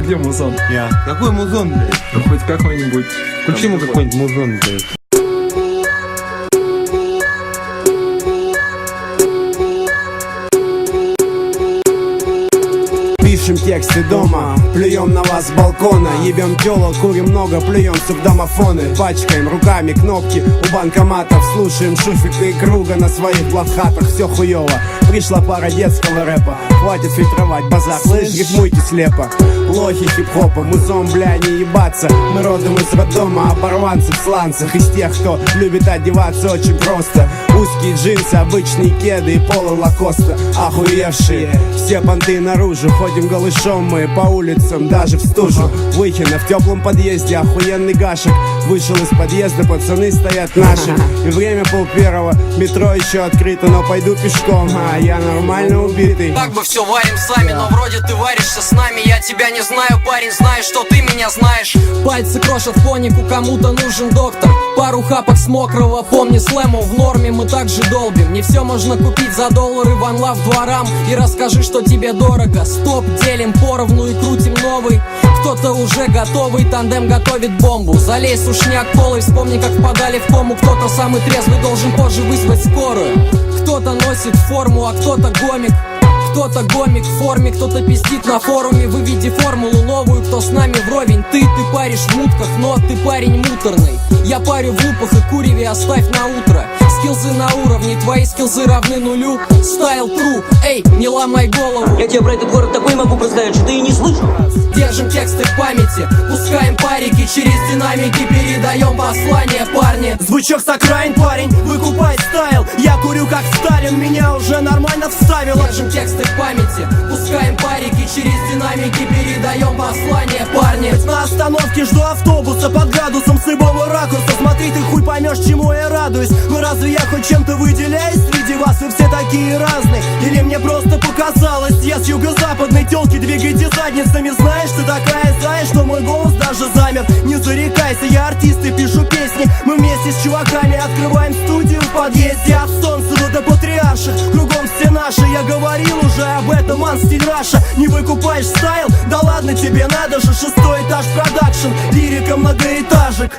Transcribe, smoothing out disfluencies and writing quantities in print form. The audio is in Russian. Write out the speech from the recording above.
где музон? Какой музон, блядь? Ну хоть какой-нибудь. Включи ему какой-нибудь музон, блядь. Пишем тексты дома, плюем на вас с балкона. Ебем тело, курим много, плюемся в домофоны. Пачкаем руками кнопки у банкоматов. Слушаем Шуфика и Круга на своих платхатах. Все хуево, пришла пара детского рэпа. Хватит фильтровать базар, слышь, рифмуйте слепо. Лохи хип-хопа, музон, бля, не ебаться. Мы родом из роддома, оборванцы в сланцах. Из тех, кто любит одеваться очень просто. Узкие джинсы, обычные кеды и полы лакоста. Охуевшие, все понты наружу. Ходим голышом мы по улицам, даже в стужу. Выхина в теплом подъезде, охуенный гашек. Вышел из подъезда, пацаны стоят наши. И время 1:30, метро еще открыто. Но пойду пешком, а я нормально убитый. Как бы все варим сами, но вроде ты варишься с нами. Я тебя не знаю, парень, знаю, что ты меня знаешь. Пальцы крошат фонику, кому-то нужен доктор. Пару хапок с мокрого, помни слэму в норме, мы так же долбим. Не все можно купить за доллары, ван лав дворам. И расскажи, что тебе дорого. Стоп, делим поровну и крутим новый. Кто-то уже готовый, тандем готовит бомбу. Залей сушняк колой, вспомни, как впадали в кому. Кто-то самый трезвый должен позже вызвать скорую. Кто-то носит форму, а кто-то гомик. Кто-то гомик в форме, кто-то пиздит на форуме. Выведи формулу новую, кто с нами вровень. Ты паришь в мутках, но ты парень муторный. Я парю в лупах и куреве оставь на утро. Скиллзы на уровне, твои скиллзы равны нулю. Стайл true, эй, не ломай голову. Я тебе про этот город такой могу представить, что ты и не слышал. Держим тексты в памяти, пускаем парики через динамики, передаем послание, парни. Звучок с окраин, парень, выкупай стайл. Я курю как Сталин, меня уже нормально вставило. Держим тексты в памяти, пускаем парики через динамики, передаем послание, парни. На остановке жду автобуса под градусом с любого ракурса. Смотри, ты хуй поймешь, чему я радуюсь. Но разве я хоть чем-то выделяюсь среди вас? Вы все такие разные. Или мне просто показалось? Я с юго-западной тёлки, двигайте задницами. Знаешь, ты такая зая, что мой голос даже замер. Не зарекайся, я артист и пишу песни. Мы вместе с чуваками открываем студию в подъезде. От Солнцева до Патриарших, кругом все наши. Я говорил уже об этом, Стиль Раша. Не выкупаешь стайл? Да ладно тебе, надо же, 6-й этаж продакшн. Лирика многоэтажек.